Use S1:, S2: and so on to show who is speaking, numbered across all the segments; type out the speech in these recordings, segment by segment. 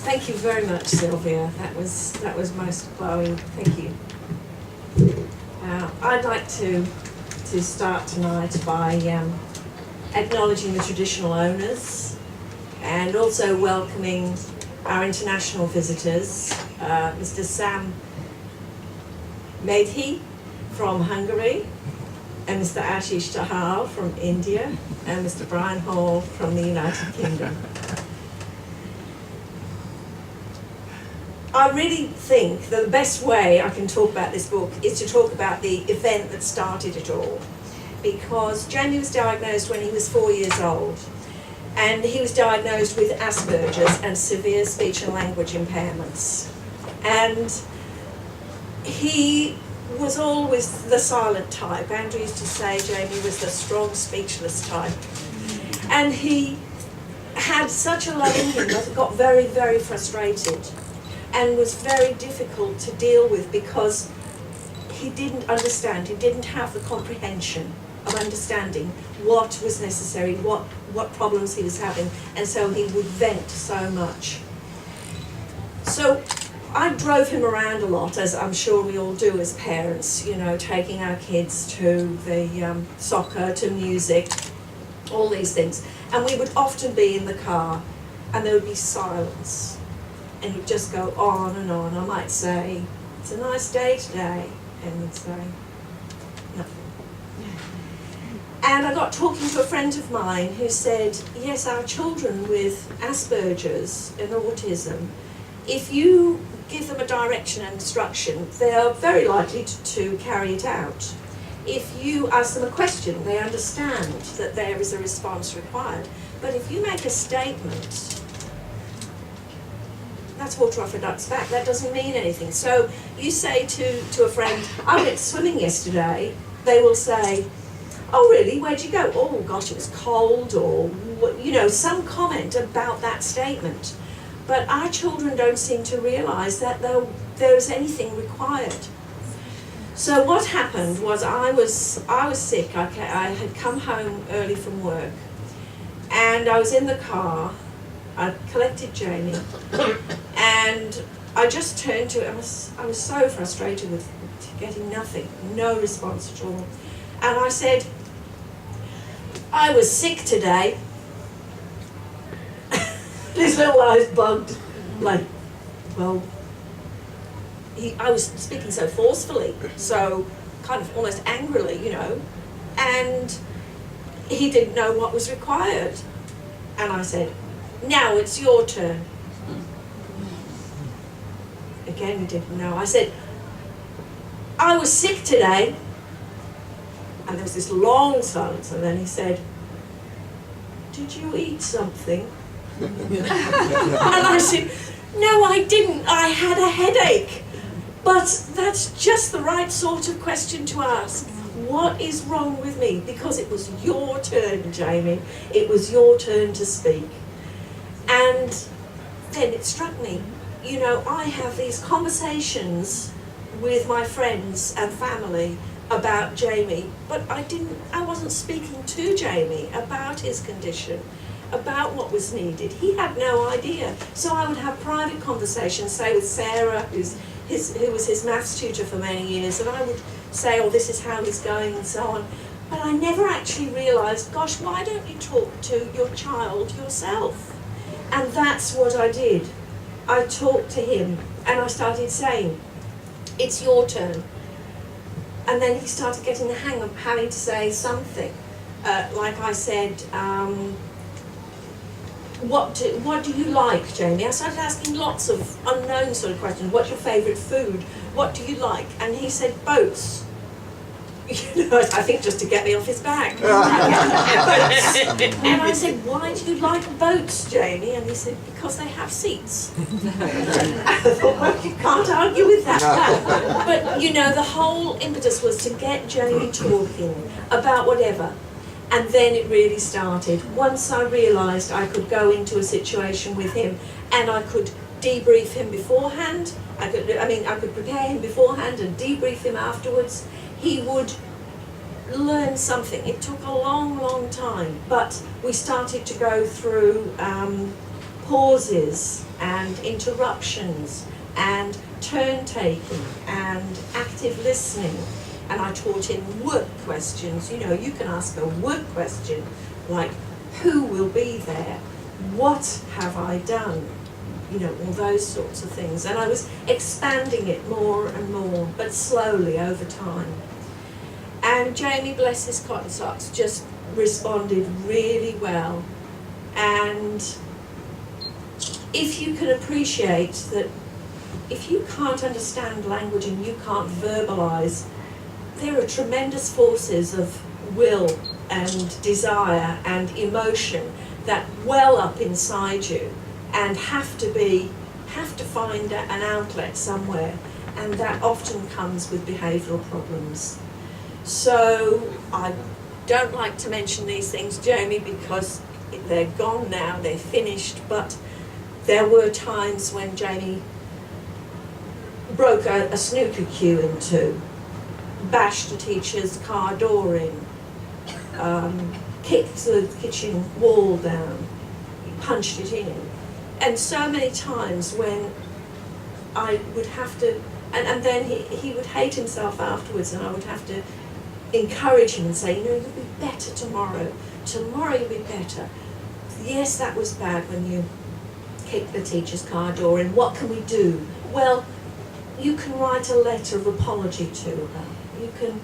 S1: Thank you very much, Sylvia. That was most glowing. Thank you. I'd like to start tonight by acknowledging the traditional owners and also welcoming our international visitors, Mr. Sam Medhi from Hungary, and Mr. Ashish Tahal from India, and Mr. Brian Hall from the United Kingdom. I really think that the best way I can talk about this book is to talk about the event that started it all. Because Jamie was diagnosed when he was 4 years old, and he was diagnosed with Asperger's and severe speech and language impairments. And he was always the silent type. Andrew used to say Jamie was the strong speechless type. And he had such a lot in him that he got very, very frustrated and was very difficult to deal with because he didn't understand, he didn't have the comprehension of understanding what was necessary, what problems he was having, and so he would vent so much. So I drove him around a lot, as I'm sure we all do as parents, you know, taking our kids to the soccer, to music, all these things. And we would often be in the car and there would be silence. And he'd just go on and on. I might say, "It's a nice day today," and he'd say, nothing. And I got talking to a friend of mine who said, yes, our children with Asperger's and autism, if you give them a direction and instruction, they are very likely to carry it out. If you ask them a question, they understand that there is a response required. But if you make a statement, that's water off a duck's back. That doesn't mean anything. So you say to a friend, "I went swimming yesterday," they will say, "Oh really, where'd you go?" "Oh gosh, it was cold," or you know, some comment about that statement. But our children don't seem to realise that there is anything required. So what happened was I was sick. I had come home early from work, and I was in the car. I collected Jamie, and I just turned to him. I was so frustrated with getting nothing, no response at all. And I said, "I was sick today." His little eyes bugged, like, well, I was speaking so forcefully, so kind of almost angrily, you know, and he didn't know what was required. And I said, "Now it's your turn." Again, he didn't know. I said, "I was sick today." And there was this long silence, and then he said, "Did you eat something?" And I said, "No, I didn't. I had a headache." But that's just the right sort of question to ask. What is wrong with me? Because it was your turn, Jamie. It was your turn to speak. And then it struck me, you know, I have these conversations with my friends and family about Jamie, but I wasn't speaking to Jamie about his condition, about what was needed. He had no idea. So I would have private conversations, say with Sarah, who was his maths tutor for many years, and I would say, "Oh, this is how he's going," and so on. But I never actually realised, gosh, why don't you talk to your child yourself? And that's what I did. I talked to him and I started saying, "It's your turn." And then he started getting the hang of having to say something. Like I said, what do you like, Jamie? I started asking lots of unknown sort of questions. What's your favourite food? What do you like? And he said, "Boats." You know, I think just to get me off his back. And I said, "Why do you like boats, Jamie?" And he said, "Because they have seats." I thought, well, you can't argue with that. But you know, the whole impetus was to get Jamie talking about whatever. And then it really started. Once I realised I could go into a situation with him and I could debrief him beforehand, I could prepare him beforehand and debrief him afterwards, he would learn something. It took a long, long time, but we started to go through pauses and interruptions and turn taking and active listening. And I taught him work questions. You know, you can ask a work question like, who will be there? What have I done? You know, all those sorts of things. And I was expanding it more and more, but slowly over time. And Jamie, bless his cotton socks, just responded really well. And if you can appreciate that, if you can't understand language and you can't verbalise, there are tremendous forces of will and desire and emotion that well up inside you and have to find an outlet somewhere, and that often comes with behavioural problems. So I don't like to mention these things, Jamie, because they're gone now, they're finished, but there were times when Jamie broke a snooker cue in two, bashed a teacher's car door in, kicked the kitchen wall down, punched it in. And so many times when I would have to, and then he would hate himself afterwards, and I would have to encourage him and say, you know, you'll be better tomorrow. Tomorrow you'll be better. Yes, that was bad when you kicked the teacher's car door in. What can we do? Well, you can write a letter of apology to her. You can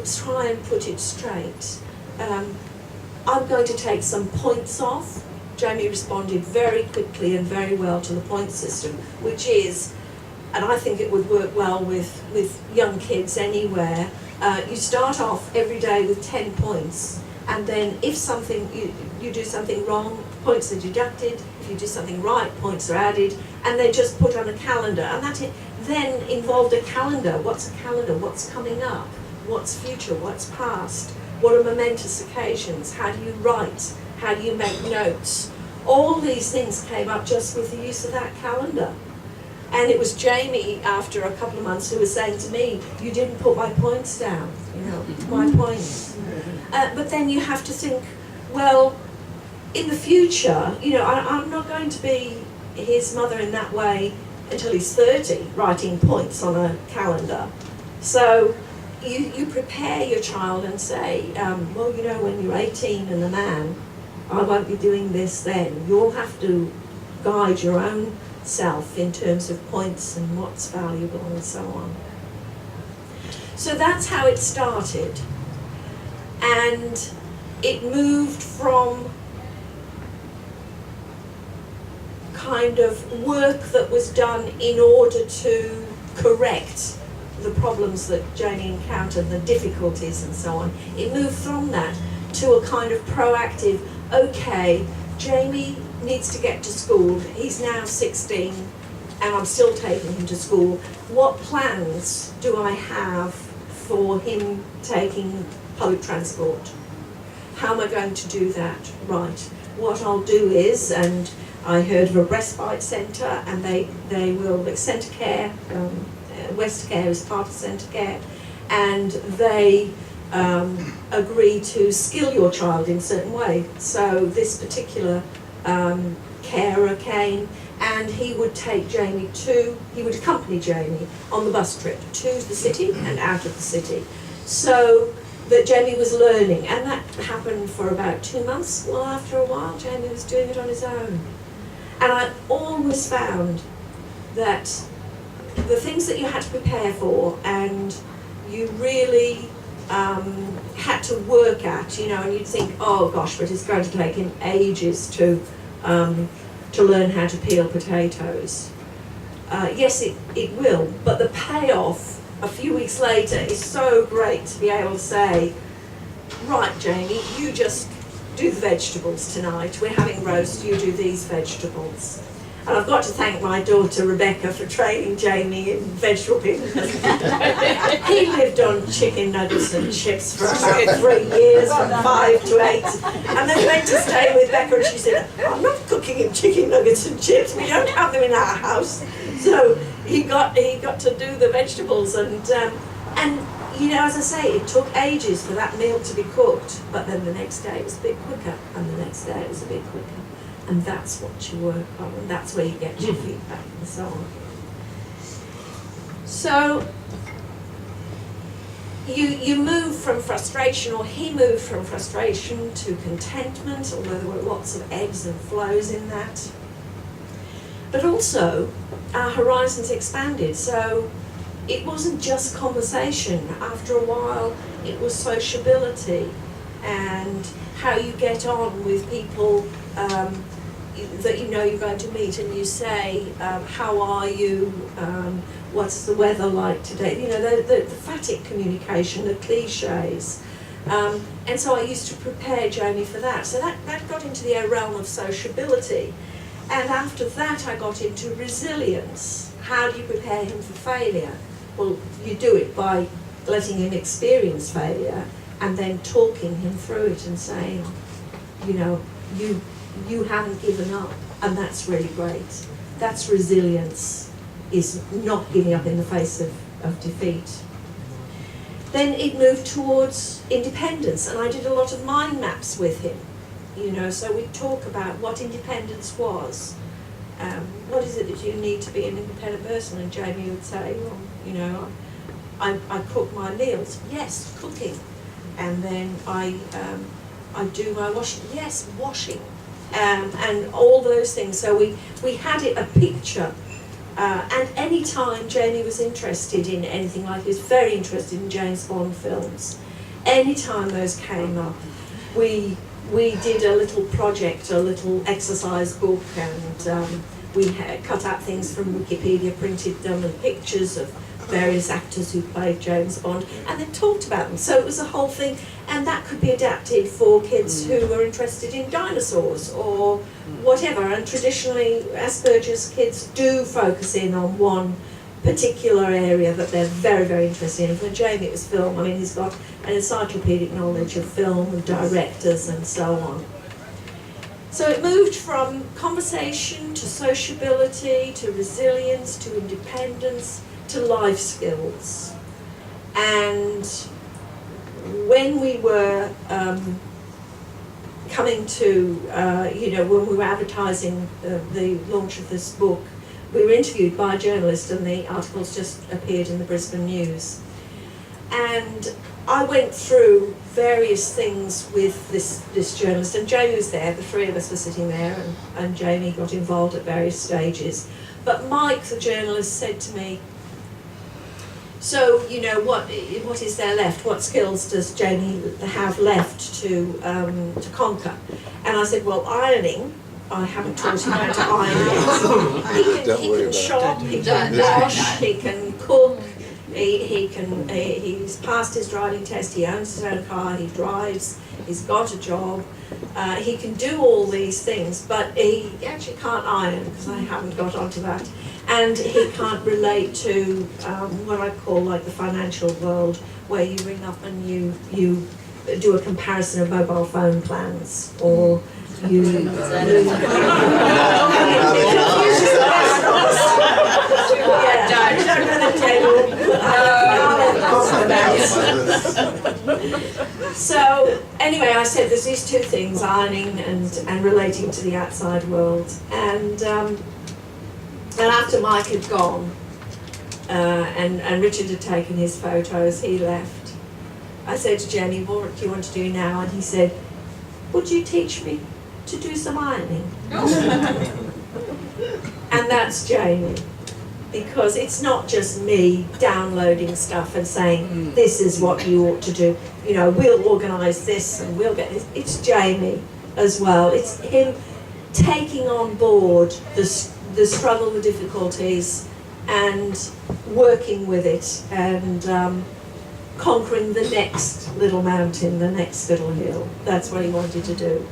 S1: try and put it straight. I'm going to take some points off. Jamie responded very quickly and very well to the point system, which is, and I think it would work well with young kids anywhere, you start off every day with 10 points, and then if something you do something wrong, points are deducted. If you do something right, points are added, and they're just put on a calendar. And that then involved a calendar. What's a calendar? What's coming up? What's future? What's past? What are momentous occasions? How do you write? How do you make notes? All these things came up just with the use of that calendar. And it was Jamie, after a couple of months, who was saying to me, you didn't put my points down, you know, my points. But then you have to think, well, in the future, you know, I'm not going to be his mother in that way until he's 30, writing points on a calendar. So you prepare your child and say, well, you know, when you're 18 and a man, I won't be doing this then. You'll have to guide your own self in terms of points and what's valuable and so on. So that's how it started. And it moved from kind of work that was done in order to correct the problems that Jamie encountered, the difficulties and so on. It moved from that to a kind of proactive, okay, Jamie needs to get to school. He's now 16 and I'm still taking him to school. What plans do I have for him taking public transport? How am I going to do that? Right. What I'll do is, and I heard of a respite centre, and they will, like Centre Care, West Care is part of Centre Care, and they agree to skill your child in a certain way. So this particular carer came, and he would accompany Jamie on the bus trip to the city and out of the city. So that Jamie was learning, and that happened for about 2 months. Well, after a while, Jamie was doing it on his own. And I always found that the things that you had to prepare for and you really had to work at, you know, and you'd think, oh gosh, but it's going to take him ages to learn how to peel potatoes. Yes, it will, but the payoff a few weeks later is so great to be able to say, right, Jamie, you just do the vegetables tonight. We're having roast, you do these vegetables. And I've got to thank my daughter Rebecca for training Jamie in vegetable peeling. He lived on chicken nuggets and chips for about 3 years, from 5 to 8. And then went to stay with Becca, and she said, I'm not cooking him chicken nuggets and chips, we don't have them in our house. So he got to do the vegetables, and you know, as I say, it took ages for that meal to be cooked, but then the next day it was a bit quicker, and the next day it was a bit quicker. and that's what you work on, and that's where you get your feedback and so on. So you move from frustration, or he moved from frustration to contentment, although there were lots of ebbs and flows in that. But also, our horizons expanded, so it wasn't just conversation. After a while, it was sociability and how you get on with people that you know you're going to meet, and you say, how are you, what's the weather like today, you know, the phatic communication, the cliches. And so I used to prepare Jamie for that. So that got into the realm of sociability. And after that I got into resilience. How do you prepare him for failure? Well, you do it by letting him experience failure and then talking him through it and saying, you know, you haven't given up, and that's really great. That's resilience, is not giving up in the face of defeat. Then it moved towards independence, and I did a lot of mind maps with him. You know, so we'd talk about what independence was. What is it that you need to be an independent person? And Jamie would say, well, you know, I cook my meals. Yes, cooking. And then I do my washing. Yes, washing. And all those things. So we had it a picture. And any time Jamie was interested in anything, like he was very interested in James Bond films, any time those came up, we did a little project, a little exercise book, and we had cut out things from Wikipedia, printed them, and pictures of various actors who played James Bond, and then talked about them. So it was a whole thing, and that could be adapted for kids who were interested in dinosaurs or whatever. And traditionally, Asperger's kids do focus in on one particular area that they're very, very interested in. For Jamie, it was film. I mean, he's got an encyclopedic knowledge of film and directors and so on. So it moved from conversation to sociability to resilience to independence to life skills. And when we were coming to, you know, when we were advertising the launch of this book, we were interviewed by a journalist, and the articles just appeared in the Brisbane News. And I went through various things with this journalist, and Jamie was there, the three of us were sitting there, and Jamie got involved at various stages. But Mike, the journalist, said to me, so, you know, what is there left? What skills does Jamie have left to conquer? And I said, well, ironing. I haven't taught him how to iron yet. He can shop, he can wash, he can cook, he's passed his driving test, he owns his own car, he drives, he's got a job, he can do all these things, but he actually can't iron, because I haven't got onto that. And he can't relate to what I call like the financial world, where you ring up and you do a comparison of mobile phone plans, or you So anyway, I said there's these two things, ironing and relating to the outside world. And after Mike had gone and Richard had taken his photos, he left. I said to Jenny, what do you want to do now? And he said, would you teach me to do some ironing? And that's Jamie. Because it's not just me downloading stuff and saying, this is what you ought to do. You know, we'll organise this and we'll get this. It's Jamie as well. It's him taking on board the struggle, the difficulties, and working with it, and conquering the next little mountain, the next little hill. That's what he wanted to do.